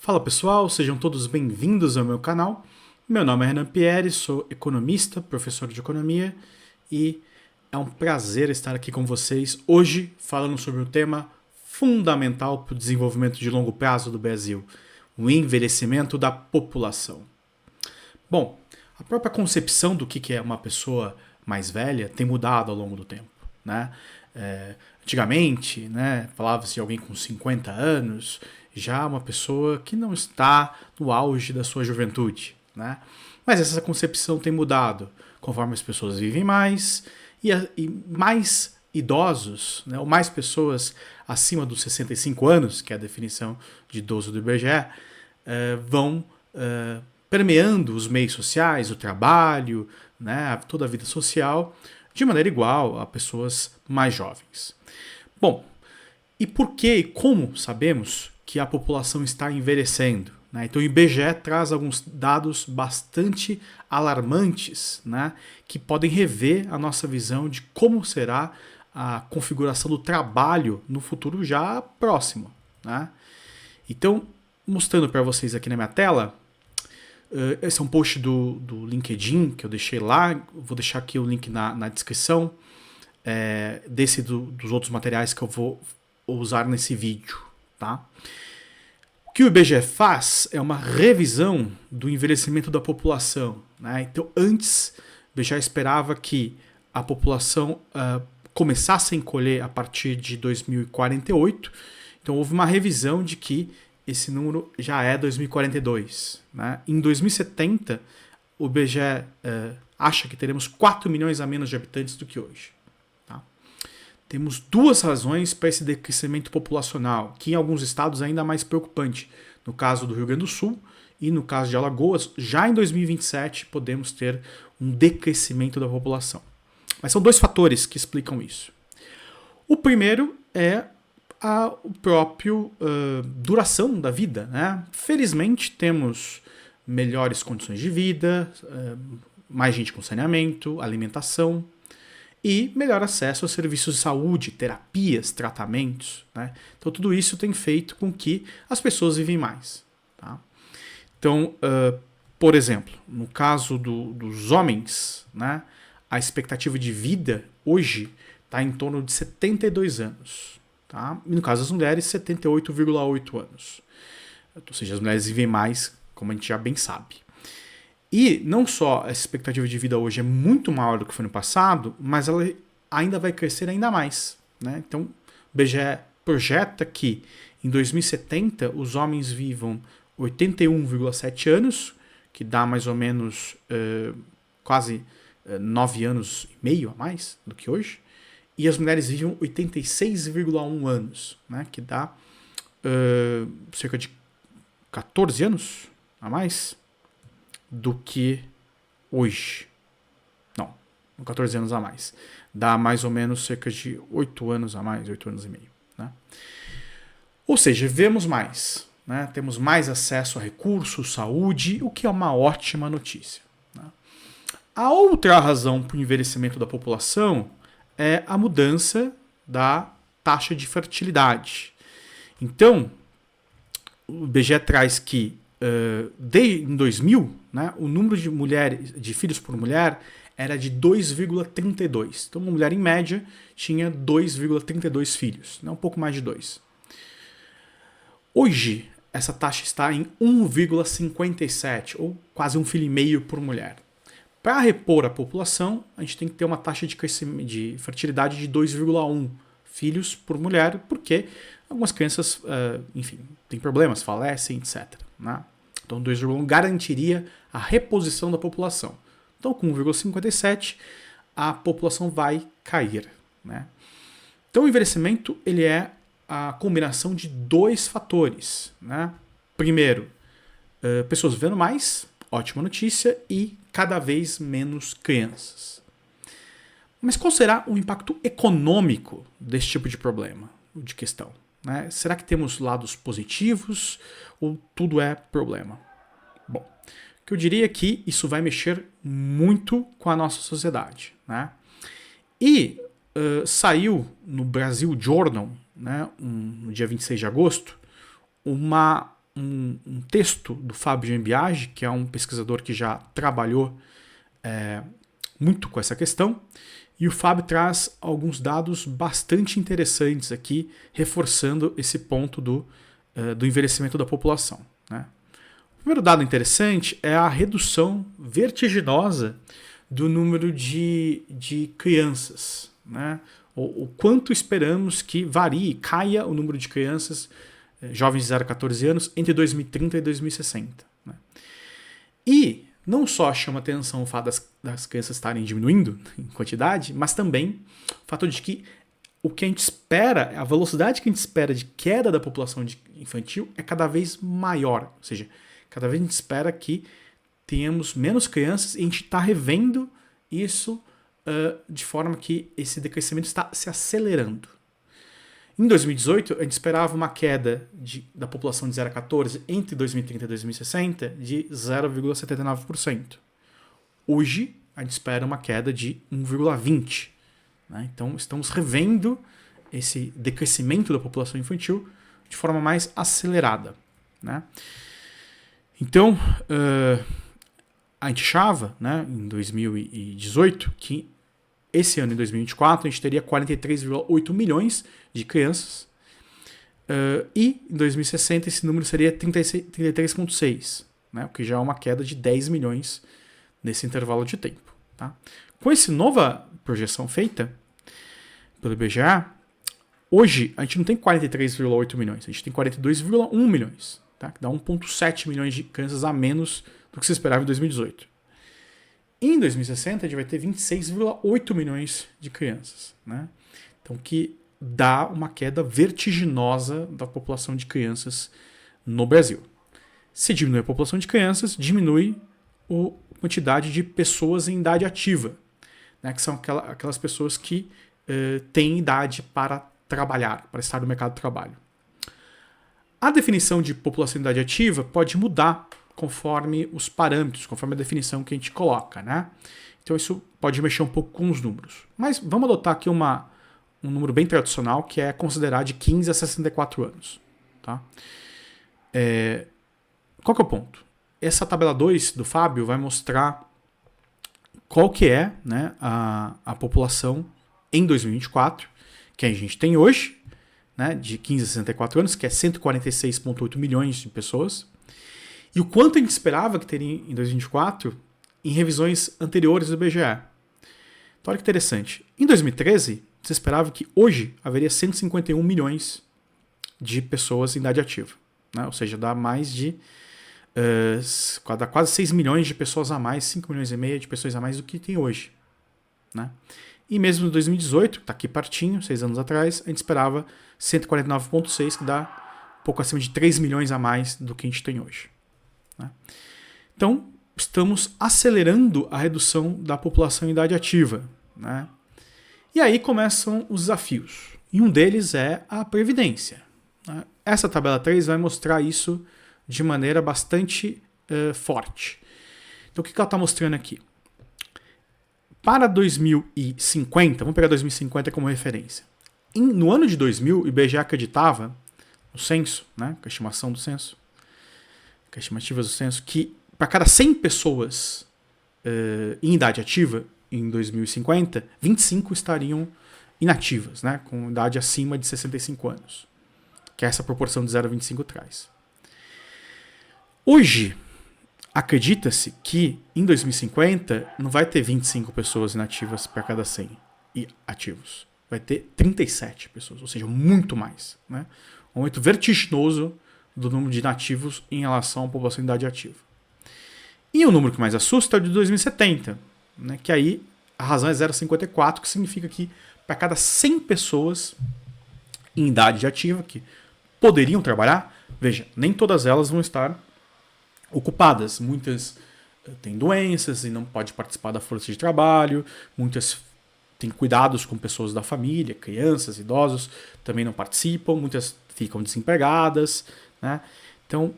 Fala pessoal, sejam todos bem-vindos ao meu canal. Meu nome é Renan Pierre, sou economista, professor de economia e é um prazer estar aqui com vocês hoje falando sobre um tema fundamental para o desenvolvimento de longo prazo do Brasil, o envelhecimento da população. Bom, a própria concepção do que é uma pessoa mais velha tem mudado ao longo do tempo, né? Antigamente, né, falava-se de alguém com 50 anos, já uma pessoa que não está no auge da sua juventude, né? Mas essa concepção tem mudado conforme as pessoas vivem mais e mais idosos, né, ou mais pessoas acima dos 65 anos, que é a definição de idoso do IBGE, vão permeando os meios sociais, o trabalho, né, toda a vida social, de maneira igual a pessoas mais jovens. Bom, e por que e como sabemos que a população está envelhecendo? Né? Então o IBGE traz alguns dados bastante alarmantes, né, que podem rever a nossa visão de como será a configuração do trabalho no futuro já próximo. Né? Então, mostrando para vocês aqui na minha tela, esse é um post do LinkedIn que eu deixei lá, vou deixar aqui o link na descrição dos outros materiais que eu vou usar nesse vídeo. Tá? O que o IBGE faz é uma revisão do envelhecimento da população. Né? Então, antes, o IBGE esperava que a população começasse a encolher a partir de 2048. Então, houve uma revisão de que esse número já é 2042. Né? Em 2070, o IBGE acha que teremos 4 milhões a menos de habitantes do que hoje. Tá? Temos duas razões para esse decrescimento populacional, que em alguns estados é ainda mais preocupante. No caso do Rio Grande do Sul e no caso de Alagoas, já em 2027 podemos ter um decrescimento da população. Mas são dois fatores que explicam isso. O primeiro é a própria duração da vida. Né? Felizmente temos melhores condições de vida, mais gente com saneamento, alimentação e melhor acesso a serviços de saúde, terapias, tratamentos. Né? Então tudo isso tem feito com que as pessoas vivem mais. Tá? Então, por exemplo, no caso dos homens, né, a expectativa de vida hoje está em torno de 72 anos. Tá? E no caso das mulheres, 78,8 anos. Ou seja, as mulheres vivem mais, como a gente já bem sabe. E não só essa expectativa de vida hoje é muito maior do que foi no passado, mas ela ainda vai crescer ainda mais. Né? Então, o IBGE projeta que em 2070 os homens vivam 81,7 anos, que dá mais ou menos quase 9 anos e meio a mais do que hoje. E as mulheres vivem 86,1 anos, né, que dá cerca de 14 anos a mais do que hoje. Não, 14 anos a mais. Dá mais ou menos cerca de 8 anos a mais, 8 anos e meio. Né? Ou seja, vivemos mais. Né? Temos mais acesso a recursos, saúde, o que é uma ótima notícia. Né? A outra razão para o envelhecimento da população é a mudança da taxa de fertilidade. Então, o IBGE traz que em 2000, né, o número de filhos por mulher era de 2,32. Então, uma mulher, em média, tinha 2,32 filhos, né, um pouco mais de 2. Hoje, essa taxa está em 1,57, ou quase um filho e meio por mulher. Para repor a população, a gente tem que ter uma taxa de fertilidade de 2,1 filhos por mulher, porque algumas crianças, enfim, têm problemas, falecem, etc. Né? Então, 2,1 garantiria a reposição da população. Então, com 1,57, a população vai cair. Né? Então, o envelhecimento ele é a combinação de dois fatores. Né? Primeiro, pessoas vivendo mais, ótima notícia, e cada vez menos crianças. Mas qual será o impacto econômico desse tipo de problema, de questão? Né? Será que temos lados positivos ou tudo é problema? Bom, o que eu diria é que isso vai mexer muito com a nossa sociedade. Né? E saiu no Brasil Journal, né, no dia 26 de agosto, uma um texto do Fábio Gembiage, que é um pesquisador que já trabalhou muito com essa questão, e o Fábio traz alguns dados bastante interessantes aqui, reforçando esse ponto do envelhecimento da população. Né? O primeiro dado interessante é a redução vertiginosa do número de crianças. Né? O quanto esperamos que varie, caia o número de crianças, jovens de 0 a 14 anos, entre 2030 e 2060. Né? E não só chama atenção o fato das crianças estarem diminuindo em quantidade, mas também o fato de que o que a gente espera, a velocidade que a gente espera de queda da população infantil é cada vez maior. Ou seja, cada vez a gente espera que tenhamos menos crianças e a gente está revendo isso de forma que esse decrescimento está se acelerando. Em 2018, a gente esperava uma queda da população de 0 a 14 entre 2030 e 2060 de 0,79%. Hoje, a gente espera uma queda de 1,20%. Né? Então, estamos revendo esse decrescimento da população infantil de forma mais acelerada. Né? Então, a gente achava, né, em 2018, que esse ano, em 2024, a gente teria 43,8 milhões de crianças. E em 2060 esse número seria 33,6, né? O que já é uma queda de 10 milhões nesse intervalo de tempo. Tá? Com essa nova projeção feita pelo IBGE, hoje a gente não tem 43,8 milhões, a gente tem 42,1 milhões, tá? Que dá 1,7 milhões de crianças a menos do que se esperava em 2018. Em 2060, a gente vai ter 26,8 milhões de crianças. Né? Então, que dá uma queda vertiginosa da população de crianças no Brasil. Se diminui a população de crianças, diminui a quantidade de pessoas em idade ativa, né? Que são aquelas pessoas que têm idade para trabalhar, para estar no mercado de trabalho. A definição de população em idade ativa pode mudar conforme os parâmetros, conforme a definição que a gente coloca, né? Então isso pode mexer um pouco com os números. Mas vamos adotar aqui um número bem tradicional, que é considerar de 15 a 64 anos. Tá? Qual que é o ponto? Essa tabela 2 do Fábio vai mostrar qual que é, né, a população em 2024, que a gente tem hoje, né, de 15 a 64 anos, que é 146,8 milhões de pessoas, e o quanto a gente esperava que teria em 2024 em revisões anteriores do IBGE. Então, olha que interessante. Em 2013, você esperava que hoje haveria 151 milhões de pessoas em idade ativa. Né? Ou seja, dá mais de dá quase 6 milhões de pessoas a mais, 5 milhões e meio de pessoas a mais do que tem hoje. Né? E mesmo em 2018, que está aqui pertinho, 6 anos atrás, a gente esperava 149,6, que dá pouco acima de 3 milhões a mais do que a gente tem hoje. Né? Então, estamos acelerando a redução da população em idade ativa. Né? E aí começam os desafios. E um deles é a Previdência. Né? Essa tabela 3 vai mostrar isso de maneira bastante forte. Então, o que ela está mostrando aqui? Para 2050, vamos pegar 2050 como referência. No ano de 2000, o IBGE acreditava, no censo, né, com a estimação do censo, com as estimativas do censo, que para cada 100 pessoas em idade ativa, em 2050, 25 estariam inativas, né, com idade acima de 65 anos, que é essa proporção de 0,25 traz. Hoje, acredita-se que em 2050 não vai ter 25 pessoas inativas para cada 100 ativos. Vai ter 37 pessoas, ou seja, muito mais. Né? Um aumento vertiginoso do número de inativos em relação à população em idade ativa. E o número que mais assusta é o de 2070, né? Que aí a razão é 0,54, que significa que para cada 100 pessoas em idade ativa que poderiam trabalhar, veja, nem todas elas vão estar ocupadas. Muitas têm doenças e não podem participar da força de trabalho, muitas têm cuidados com pessoas da família, crianças, idosos, também não participam, muitas ficam desempregadas. Né? Então,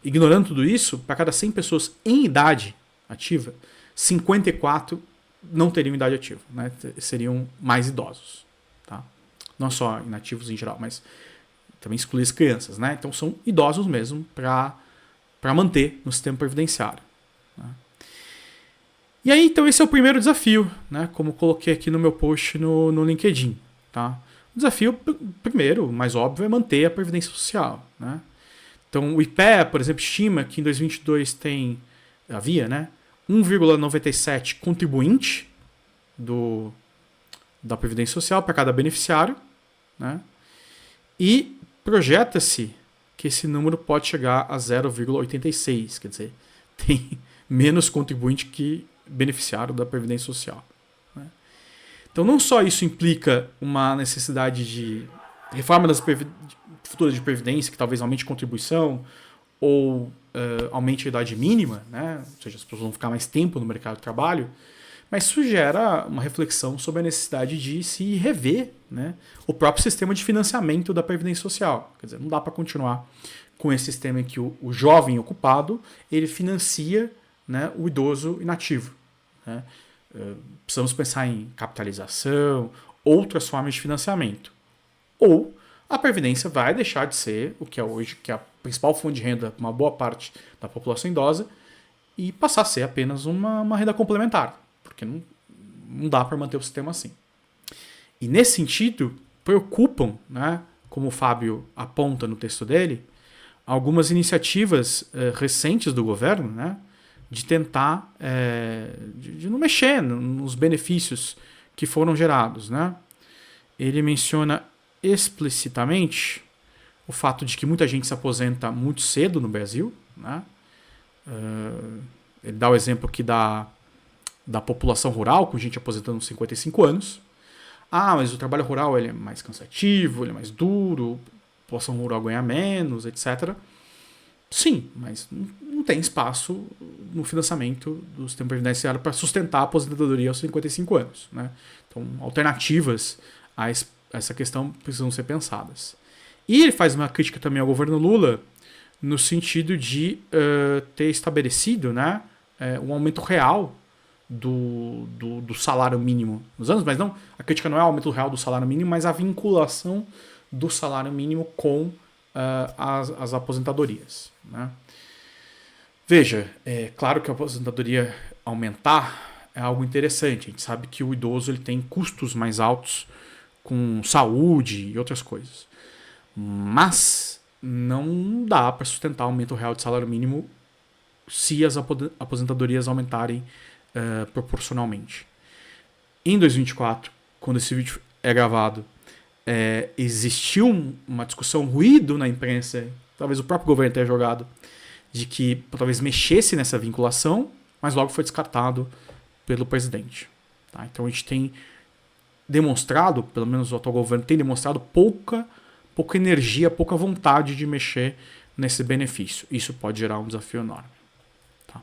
ignorando tudo isso, para cada 100 pessoas em idade ativa, 54 não teriam idade ativa, né? Seriam mais idosos. Tá? Não só inativos em geral, mas também exclui as crianças, né? Então são idosos mesmo para manter no sistema previdenciário. Né? E aí, então, esse é o primeiro desafio, né? Como coloquei aqui no meu post no LinkedIn. Tá? O desafio, primeiro, mais óbvio, é manter a previdência social. Né? Então, o IPEA, por exemplo, estima que em 2022 havia, né, 1,97 contribuinte da Previdência Social para cada beneficiário. Né? E projeta-se que esse número pode chegar a 0,86, quer dizer, tem menos contribuinte que beneficiário da Previdência Social. Né? Então, não só isso implica uma necessidade de reforma das futuras de Previdência, que talvez aumente a contribuição ou aumente a idade mínima, né? Ou seja, as pessoas vão ficar mais tempo no mercado de trabalho, mas isso gera uma reflexão sobre a necessidade de se rever, né, o próprio sistema de financiamento da Previdência Social. Quer dizer, não dá para continuar com esse sistema em que o jovem ocupado ele financia, né, o idoso inativo. Né? Precisamos pensar em capitalização, outras formas de financiamento. Ou a Previdência vai deixar de ser o que é hoje, que é a principal fonte de renda para uma boa parte da população idosa, e passar a ser apenas uma renda complementar, porque não dá para manter o sistema assim. E nesse sentido, preocupam, né, como o Fábio aponta no texto dele, algumas iniciativas recentes do governo, né, de tentar de não mexer nos benefícios que foram gerados. Né? Ele menciona explicitamente o fato de que muita gente se aposenta muito cedo no Brasil. Né? Ele dá o exemplo aqui da população rural, com gente aposentando aos 55 anos. Ah, mas o trabalho rural ele é mais cansativo, ele é mais duro, a população rural ganha menos, etc. Sim, mas não tem espaço no financiamento do sistema previdenciário para sustentar a aposentadoria aos 55 anos. Né? Então, alternativas a essa questão precisam ser pensadas. E ele faz uma crítica também ao governo Lula no sentido de ter estabelecido, né, um aumento real do salário mínimo nos anos, mas não, a crítica não é o aumento real do salário mínimo, mas a vinculação do salário mínimo com as aposentadorias. Né? Veja, é claro que a aposentadoria aumentar é algo interessante. A gente sabe que o idoso ele tem custos mais altos com saúde e outras coisas. Mas não dá para sustentar o aumento real de salário mínimo se as aposentadorias aumentarem proporcionalmente. Em 2024, quando esse vídeo é gravado, existiu uma discussão, ruído na imprensa, talvez o próprio governo tenha jogado, de que talvez mexesse nessa vinculação, mas logo foi descartado pelo presidente. Tá? Então a gente tem demonstrado, pelo menos o atual governo tem demonstrado pouca energia, pouca vontade de mexer nesse benefício. Isso pode gerar um desafio enorme. Tá?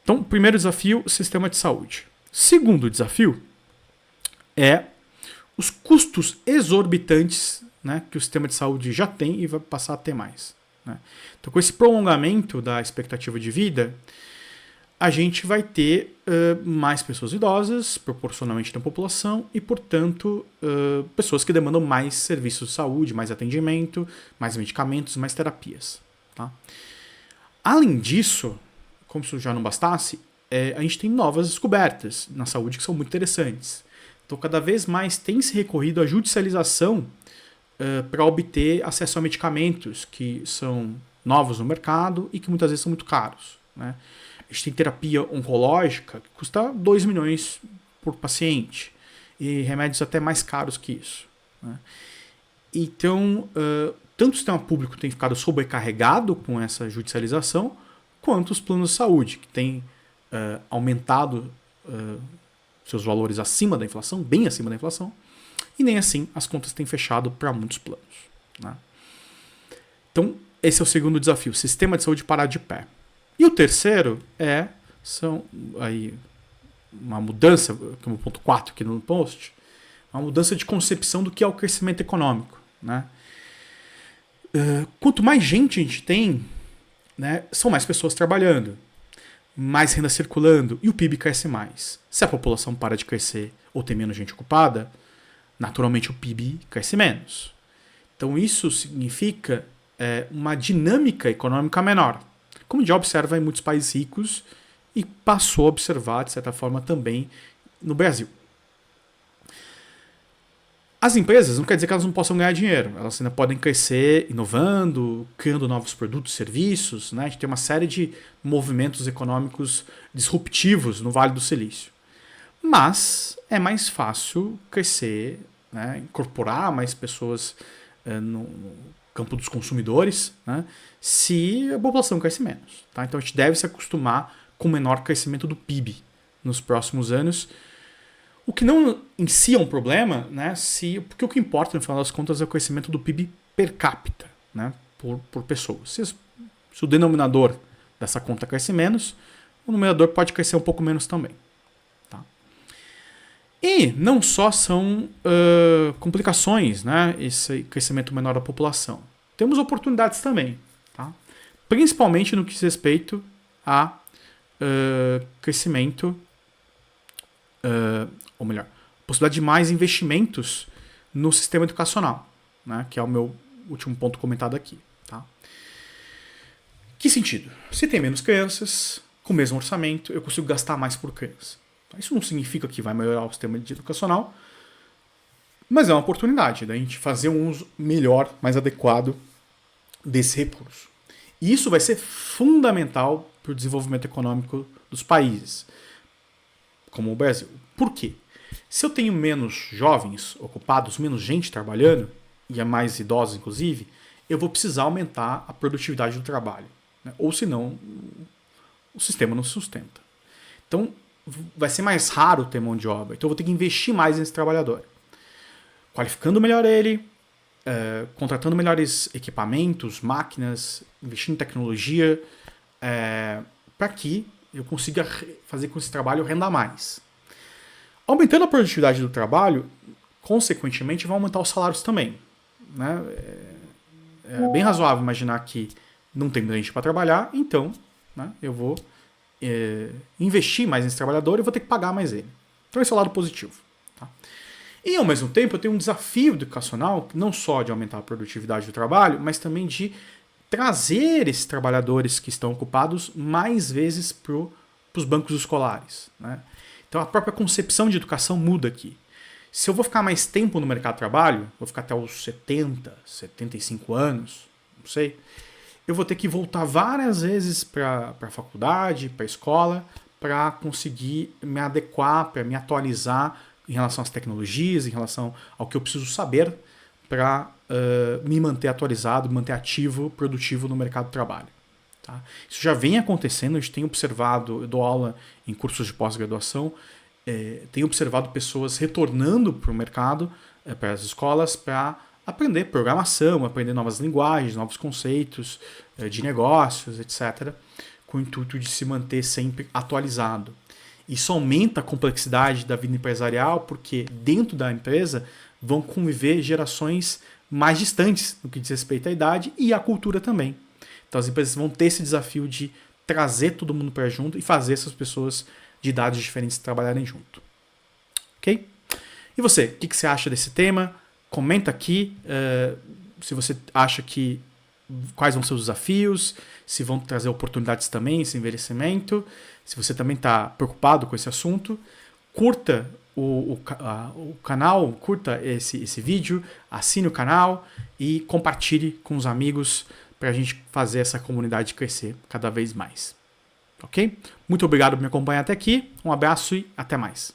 Então, primeiro desafio, sistema de saúde. Segundo desafio é os custos exorbitantes, né, que o sistema de saúde já tem e vai passar a ter mais. Né? Então, com esse prolongamento da expectativa de vida, a gente vai ter mais pessoas idosas, proporcionalmente na população, e, portanto, pessoas que demandam mais serviços de saúde, mais atendimento, mais medicamentos, mais terapias. Tá? Além disso, como se já não bastasse, a gente tem novas descobertas na saúde que são muito interessantes. Então, cada vez mais tem se recorrido à judicialização para obter acesso a medicamentos que são novos no mercado e que muitas vezes são muito caros. Né? A gente tem terapia oncológica que custa 2 milhões por paciente e remédios até mais caros que isso. Né? Então, tanto o sistema público tem ficado sobrecarregado com essa judicialização, quanto os planos de saúde, que têm aumentado seus valores acima da inflação, bem acima da inflação, e nem assim as contas têm fechado para muitos planos. Né? Então, esse é o segundo desafio, o sistema de saúde parar de pé. E o terceiro são aí uma mudança, como ponto 4 aqui no post, uma mudança de concepção do que é o crescimento econômico. Né? Quanto mais gente a gente tem, né, são mais pessoas trabalhando, mais renda circulando e o PIB cresce mais. Se a população para de crescer ou tem menos gente ocupada, naturalmente o PIB cresce menos. Então isso significa uma dinâmica econômica menor, como já observa em muitos países ricos e passou a observar, de certa forma, também no Brasil. As empresas não quer dizer que elas não possam ganhar dinheiro, elas ainda podem crescer inovando, criando novos produtos, serviços, né? A gente tem uma série de movimentos econômicos disruptivos no Vale do Silício. Mas é mais fácil crescer, né? Incorporar mais pessoas no campo dos consumidores, né? Se a população cresce menos. Tá? Então a gente deve se acostumar com o menor crescimento do PIB nos próximos anos. O que não em si é um problema, né? Porque o que importa, no final das contas, é o crescimento do PIB per capita, né? Por pessoa. Se o denominador dessa conta cresce menos, o numerador pode crescer um pouco menos também. Tá? E não só são complicações, né? Esse crescimento menor da população. Temos oportunidades também. Tá? Principalmente no que diz respeito a crescimento... ou melhor, possibilidade de mais investimentos no sistema educacional, né, que é o meu último ponto comentado aqui. Tá? Que sentido? Se tem menos crianças, com o mesmo orçamento, eu consigo gastar mais por criança. Isso não significa que vai melhorar o sistema educacional, mas é uma oportunidade da gente fazer um uso melhor, mais adequado desse recurso. E isso vai ser fundamental para o desenvolvimento econômico dos países, como o Brasil. Por quê? Se eu tenho menos jovens ocupados, menos gente trabalhando, e é mais idosos inclusive, eu vou precisar aumentar a produtividade do trabalho. Né? Ou senão, o sistema não se sustenta. Então, vai ser mais raro ter mão de obra. Então, eu vou ter que investir mais nesse trabalhador. Qualificando melhor ele, contratando melhores equipamentos, máquinas, investindo em tecnologia, para que eu consiga fazer com que esse trabalho renda mais. Aumentando a produtividade do trabalho, consequentemente, vai aumentar os salários também. Né? É bem razoável imaginar que não tem gente para trabalhar, então, né, eu vou investir mais nesse trabalhador e vou ter que pagar mais ele. Então esse é o lado positivo. Tá? E ao mesmo tempo eu tenho um desafio educacional, não só de aumentar a produtividade do trabalho, mas também de trazer esses trabalhadores que estão ocupados mais vezes para os bancos escolares. Né? Então a própria concepção de educação muda aqui. Se eu vou ficar mais tempo no mercado de trabalho, vou ficar até os 70, 75 anos, não sei, eu vou ter que voltar várias vezes para a faculdade, para a escola, para conseguir me adequar, para me atualizar em relação às tecnologias, em relação ao que eu preciso saber para me manter atualizado, me manter ativo, produtivo no mercado de trabalho. Tá? Isso já vem acontecendo, a gente tem observado, eu dou aula em cursos de pós-graduação, tenho observado pessoas retornando para o mercado, para as escolas, para aprender programação, aprender novas linguagens, novos conceitos de negócios, etc., com o intuito de se manter sempre atualizado. Isso aumenta a complexidade da vida empresarial, porque dentro da empresa vão conviver gerações mais distantes no que diz respeito à idade e à cultura também. Então as empresas vão ter esse desafio de trazer todo mundo para junto e fazer essas pessoas de idades diferentes trabalharem junto. Ok? E você, o que você acha desse tema? Comenta aqui se você acha que quais vão ser os desafios, se vão trazer oportunidades também, esse envelhecimento, se você também está preocupado com esse assunto. Curta o canal, curta esse vídeo, assine o canal e compartilhe com os amigos para a gente fazer essa comunidade crescer cada vez mais. Ok? Muito obrigado por me acompanhar até aqui, um abraço e até mais.